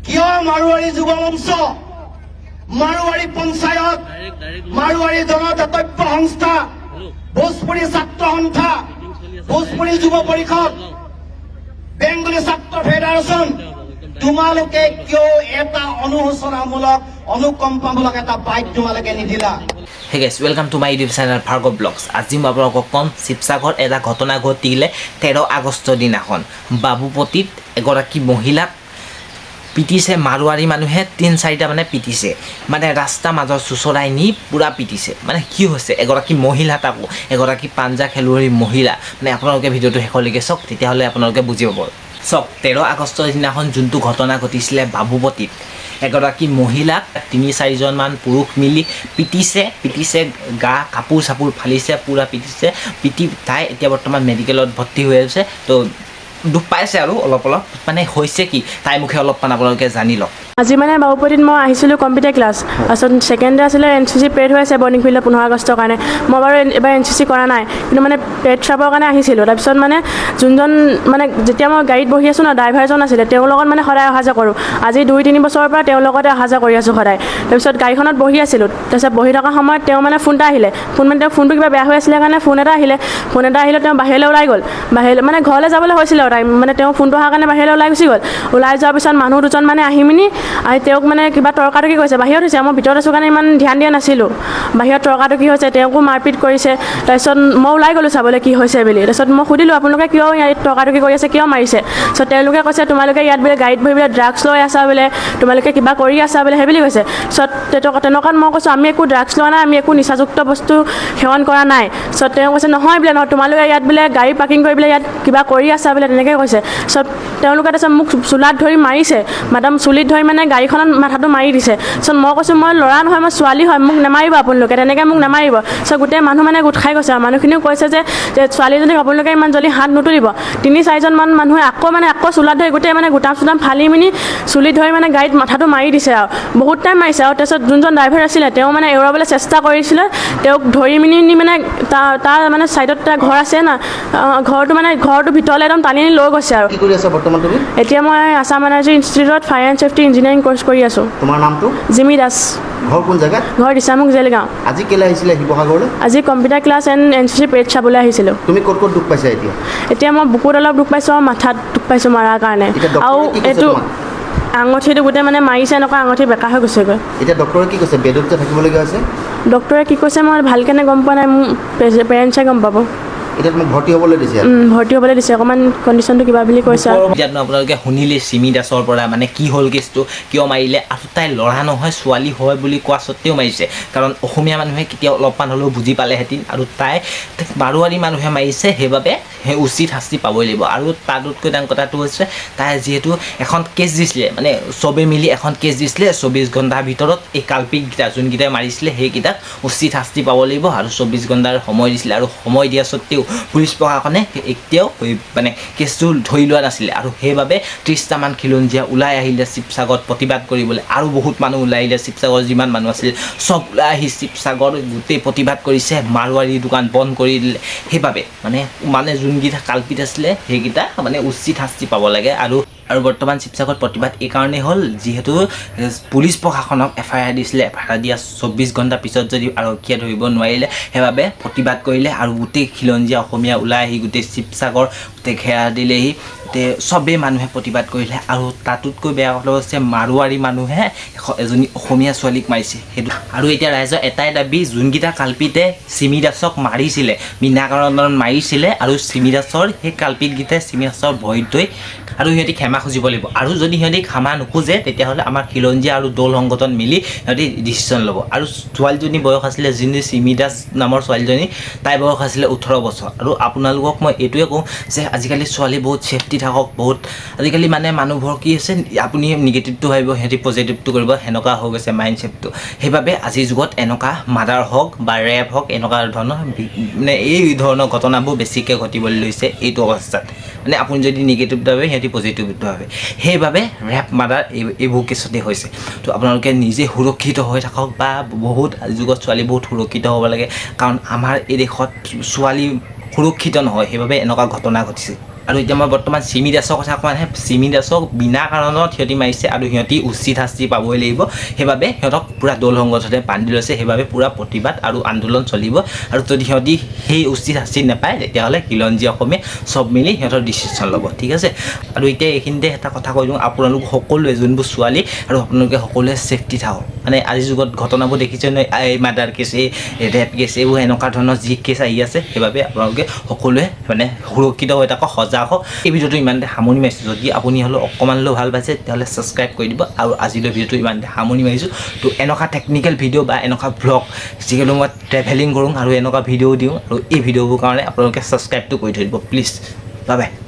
কিয় মাৰোৱাৰী যুৱ মঞ্চ, মাৰোৱাৰী পঞ্চায়ত, মাৰোৱাৰী জনদাতব্য সংস্থা, ভোজপুৰী ছাত্ৰ সন্থা, ভোজপুৰী যুৱ পৰিষদ, বেংগলী ছাত্ৰ ফেডাৰেশ্যন, তোমালোকে কিয় এটা অনুশোচনামূলক অনুকম্পামূলক এটা বাইক তোমালোকে নিদিলা? Hey guys, welcome to my YouTube channel Bhargav vlogs. আজি মই আপোনালোকক ক'ম শিৱসাগৰত এটা ঘটনা ঘটিলে 13 আগষ্টৰ দিনাখন। বাবুপতিত এগৰাকী মহিলাক পিটিছে মাৰোৱাৰী মানুহে, 3-4টা মানে পিটিছে, মানে ৰাস্তা মাজত চুচৰাই নি পূৰা পিটিছে। মানে কি হৈছে, এগৰাকী মহিলা, তাকো এগৰাকী পাঞ্জা খেলুৱৈ মহিলা। মানে আপোনালোকে ভিডিঅ'টো শেষলৈকে চাওক, তেতিয়াহ'লে আপোনালোকে বুজি পাব। চাওক, 13 আগষ্টৰ দিনাখন যোনটো ঘটনা ঘটিছিলে বাবুপতিত, এগৰাকী মহিলাক 3-4জনমান পুৰুষ মিলি পিটিছে, গা কাপোৰ চাপোৰ ফালিছে, পূৰা পিটি তাই এতিয়া বৰ্তমান মেডিকেলত ভৰ্তি হৈ আছে। তো দুখ পাইছে আৰু অলপ মানে হৈছে কি তাইৰ মুখে অলপমান আপোনালোকে জানি লওক। আজি মানে বাবুপতিত মই আহিছিলোঁ কম্পিউটাৰ ক্লাছ, তাৰপিছত ছেকেণ্ড ডে আছিলে NCC পেড হৈ আছে বৰ্ণিং ফিল্ডত 15 আগষ্টৰ কাৰণে। মই বাৰু এবাৰ NCC কৰা নাই, কিন্তু মানে পেড চাবৰ কাৰণে আহিছিলোঁ। তাৰপিছত মানে যোনজন মানে যেতিয়া মই গাড়ীত বহি আছোঁ ন, ড্ৰাইভাৰজন আছিলে, তেওঁৰ লগত মানে সদায় অহা যোৱা কৰোঁ। আজি 2-3 বছৰৰ পৰা তেওঁৰ লগতে অহা যোৱা কৰি আছোঁ সদায়। তাৰপিছত গাড়ীখনত বহি আছিলোঁ, তাৰপিছত বহি থকা সময়ত তেওঁ মানে ফোন এটা আহিলে, তেওঁৰ ফোনটো কিবা বেয়া হৈ আছিলে কাৰণে ফোন এটা আহিলে তেওঁ বাহিৰলৈ ওলাই গ'ল। মানে ঘৰলৈ যাবলৈ হৈছিলে আৰু টাইম, মানে তেওঁ ফোনটো অহাৰ কাৰণে বাহিৰলৈ ওলাই গুচি গ'ল। ওলাই যোৱাৰ পিছত মানুহ দুজন মানে আহি তেওঁক মানে কিবা তৰ্কাতৰ্কি কৰিছে। বাহিৰত হৈছে, মই ভিতৰত আছোঁ কাৰণে ইমান ধ্যান দিয়া নাছিলোঁ। বাহিৰত তৰ্কাতৰ্কি হৈছে, তেওঁকো মাৰপিট কৰিছে। তাৰপিছত মই ওলাই গ'লোঁ চাবলৈ কি হৈছে বুলি। তাৰপিছত মই সুধিলোঁ, আপোনালোকে কিয় ইয়াত তৰ্কাতৰ্কি কৰি আছে, কিয় মাৰিছে? তাৰপিছত তেওঁলোকে কৈছে, তোমালোকে ইয়াত বোলে গাড়ীত বহি বোলে ড্ৰাগছ লৈ আছা বোলে, তোমালোকে কিবা কৰি আছা বোলে, সেইবুলি কৈছে। তাৰপিছত তেনেকুৱাত মই কৈছোঁ, আমি একো ড্ৰাগছ লোৱা নাই, আমি একো নিচাযুক্ত বস্তু সেৱন কৰা নাই। তাৰপিছত তেওঁ কৈছে, নহয় বোলে, নহয় তোমালোকে ইয়াত বোলে গাড়ী পাৰ্কিং কৰি বোলে ইয়াত কিবা কৰি আছা বোলে, তেনেকৈ কৈছে। তাৰপিছত তেওঁলোকে তাৰপিছত মোক চোলাত ধৰি মাৰিছে, মাদাম চুলিত ধৰি মানে গাড়ীখনত মাথাটো মাৰি দিছে। তাৰপিছত মই কৈছোঁ, মই ল'ৰা নহয়, মই ছোৱালী হয়, মোক নামাৰিব আপোনালোকে, তেনেকৈ মোক নামাৰিব। তাৰপিছত গোটেই মানুহ মানে গোট খাই গৈছে, আৰু মানুহখিনিও কৈছে যে ছোৱালীজনীক আপোনালোকে ইমান জল্দি হাত নুতুলিব। 3-4জনমান মানুহে আকৌ চোলাত ধৰি গোটেই মানে গোটাম চোটাম ফালি চুলিত ধৰি মানে গাড়ীত মাথাটো মাৰি দিছে আৰু বহুত টাইম মাৰিছে। আৰু তাৰপিছত যোনজন ড্ৰাইভাৰ আছিলে, তেওঁ মানে এৰুৱাবলৈ চেষ্টা কৰিছিলে, তেওঁক ধৰি মানে তাৰ মানে ছাইডত এটা ঘৰ আছে না, ঘৰটো ভিতৰলৈ একদম টানি লৈ গৈছে। আৰু কি কৰি আছা বৰ্তমান তুমি? এতিয়া মই আছাম এনাৰ্জি ইনষ্টিটিউটত fire and safety engineering course কৰি আছোঁ। তোমাৰ নামটো? জিমি দাস। ঘৰ কোন জেগাত? ঘৰ দিছামুখ জেলগাঁও। আজি কেলৈ আহিছিলে শিৱসাগৰলৈ? আজি কম্পিউটাৰ ক্লাছ এণ্ড NCC পেড চাবলৈ আহিছিলোঁ। তুমি ক'ত দুখ পাইছা এতিয়া? এতিয়া মই বুকুত অলপ দুখ পাইছোঁ আৰু মাথাত দুখ পাইছোঁ মাৰাৰ কাৰণে। আৰু এইটো আঙুঠিটো গোটেই মানে মাৰিছে, এনেকুৱা আঙুঠি বেকা হৈ গৈছেগৈ। এতিয়া ডক্টৰে কি কৈছে? বেডত যে থাকিবলগীয়া হৈছে? ডক্টৰে কি কৈছে মই ভালকৈ গম পোৱা নাই, মোৰ পেৰেণ্টছে গম পাব। এতিয়া তোমাক ভৰ্তি হ'বলৈ দিছে? ভৰ্তি হ'বলৈ দিছে, অকণমান কণ্ডিশ্যনটো কিবা বুলি কৈছে। এতিয়ানো আপোনালোকে শুনিলে চিমি দাসৰ পৰা মানে কি হ'ল কেছটো, কিয় মাৰিলে, আৰু তাই ল'ৰা নহয় ছোৱালী হয় বুলি কোৱা স্বত্তেও মাৰিছে। কাৰণ অসমীয়া মানুহে কেতিয়াও অলপমান হ'লেও বুজি পালেহেঁতেন, আৰু তাই মাৰোৱাৰী মানুহে মাৰিছে, সেইবাবে সেই উচিত শাস্তি পাবই লাগিব। আৰু তাতোতকৈ ডাঙৰ কথাটো হৈছে, তাই যিহেতু এখন কেছ দিছিলে, মানে চবেই মিলি এখন কেছ দিছিলে, 24 ঘণ্টাৰ ভিতৰত এই কালপিককেইটা যোনকেইটাই মাৰিছিলে সেইকেইটাক উচিত শাস্তি পাব লাগিব, আৰু 24 ঘণ্টাৰ সময় দিছিলে। আৰু সময় দিয়া স্বত্তেও পুলিচ প্ৰশাসনে এতিয়াও মানে কেছটো ধৰি লোৱা নাছিলে, আৰু সেইবাবে 30টামান খিলঞ্জীয়া ওলাই আহিলে শিৱসাগৰত প্ৰতিবাদ কৰিবলৈ। আৰু বহুত মানুহ ওলাই আহিলে, শিৱসাগৰৰ যিমান মানুহ আছিল চব ওলাই আহি শিৱসাগৰ গোটেই প্ৰতিবাদ কৰিছে, মাৰোৱাৰী দোকান বন্ধ কৰি দিলে। সেইবাবে মানে যোনকেইটা কালপিত আছিলে সেইকেইটা মানে উচিত শাস্তি পাব লাগে। আৰু বৰ্তমান শিৱসাগৰত প্ৰতিবাদ এই কাৰণেই হ'ল, যিহেতু পুলিচ প্ৰশাসনক FIR দিছিলে, FIR দিয়া 24 ঘণ্টাৰ পিছত যদি আৰক্ষীয়ে ধৰিব নোৱাৰিলে, সেইবাবে প্ৰতিবাদ কৰিলে। আৰু গোটেই খিলঞ্জীয়া অসমীয়া ওলাই আহি গোটেই শিৱসাগৰ গোটেই ঘেৰা দিলেহি, গোটেই চবেই মানুহে প্ৰতিবাদ কৰিলে। আৰু তাতোতকৈ বেয়া কথা হৈছে, মাৰোৱাৰী মানুহে এজনী অসমীয়া ছোৱালীক মাৰিছে সেইটো। আৰু এতিয়া ৰাইজৰ এটাই দাবী, যোনকেইটা কালপিতে চিমি দাসক মাৰিছিলে, বিনা কাৰণত মাৰিছিলে, আৰু চিমি দাসৰ সেই কালপিতকেইটাই চিমি দাসৰ ভৰিত ধৰি আৰু সিহঁতি ক্ষমা খুজিব লাগিব। আৰু যদি সিহঁতি ক্ষমা নোখোজে, তেতিয়াহ'লে আমাৰ খিলঞ্জীয়া আৰু দৌল সংগঠন মিলি সিহঁতি ডিচিশ্যন ল'ব। আৰু ছোৱালীজনী বয়স আছিলে, যোনজনী চিমি দাস নামৰ ছোৱালীজনী, তাইৰ বয়স আছিলে 18 বছৰ। আৰু আপোনালোকক মই এইটোৱে কওঁ যে আজিকালি ছোৱালী বহুত ছেফটি থাকক। বহুত আজিকালি মানে মানুহবোৰৰ কি হৈছে, আপুনি নিগেটিভটো ভাবিব, সিহঁতি পজিটিভটো কৰিব, সেনেকুৱা হৈ গৈছে মাইণ্ডছেটটো। সেইবাবে আজিৰ যুগত এনেকুৱা মাৰ্ডাৰ হওক বা ৰেপ হওক, এনেকুৱা ধৰণৰ মানে এই ধৰণৰ ঘটনাবোৰ বেছিকৈ ঘটিবলৈ লৈছে এইটো অৱস্থাত। মানে আপুনি যদি নিগেটিভটো ভাবে, সিহঁতি পজিটিভটো ভাবে। সেইবাবে ৰেপ মাৰ্ডাৰ এইবোৰ কেছতে হৈছে। তো আপোনালোকে নিজে সুৰক্ষিত হৈ থাকক, বা বহুত যুগত ছোৱালী বহুত সুৰক্ষিত হ'ব লাগে, কাৰণ আমাৰ এই দেশত ছোৱালী সুৰক্ষিত নহয়, সেইবাবে এনেকুৱা ঘটনা ঘটিছে। আৰু এতিয়া মই বৰ্তমান চিমি দাসৰ কথা কোৱা নাই চিমি দাসক বিনা কাৰণত সিহঁতি মাৰিছে আৰু সিহঁতি উচিত শাস্তি পাবই লাগিব সেইবাবে সিহঁতক পূৰা দল সংগঠনে বান্ধি লৈছে সেইবাবে পূৰা প্ৰতিবাদ আৰু আন্দোলন চলিব আৰু যদি সিহঁতি সেই উচিত শাস্তি নাপায় তেতিয়াহ'লে খিলঞ্জীয়া অসমে চব মিলি সিহঁতৰ ডিচিশ্যন ল'ব ঠিক আছে আৰু এতিয়া এইখিনিতে এটা কথা কৈ দিওঁ আপোনালোক সকলোৱে যোনবোৰ ছোৱালী আৰু আপোনালোকে সকলোৱে ছেফটি থাকক মানে আজিৰ যুগত ঘটনাবোৰ দেখিছে নহয় এই মাৰ্ডাৰ কেছ ৰেপ কেছ এইবোৰ এনেকুৱা ধৰণৰ যি কেছ আহি আছে সেইবাবে আপোনালোকে সকলোৱে মানে সুৰক্ষিত হৈ থাকক সজাগ হওক এই ভিডিঅ'টো ইমানতে সামৰণি মাৰিছোঁ যদি আপুনি হ'লেও অকণমান হ'লেও ভাল পাইছে তেতিয়াহ'লে ছাবস্ক্ৰাইব কৰি দিব আৰু আজিলৈ ভিডিঅ'টো ইমানতে সামৰণি মাৰিছোঁ তো এনেকুৱা টেকনিকেল ভিডিঅ' বা এনেকুৱা ব্লগ যিহেতু মই ট্ৰেভেলিং কৰোঁ আৰু এনেকুৱা ভিডিঅ' দিওঁ আৰু এই ভিডিঅ'বোৰ কাৰণে আপোনালোকে ছাবস্ক্ৰাইবটো কৰি থৈ দিব প্লিজ বাই বাই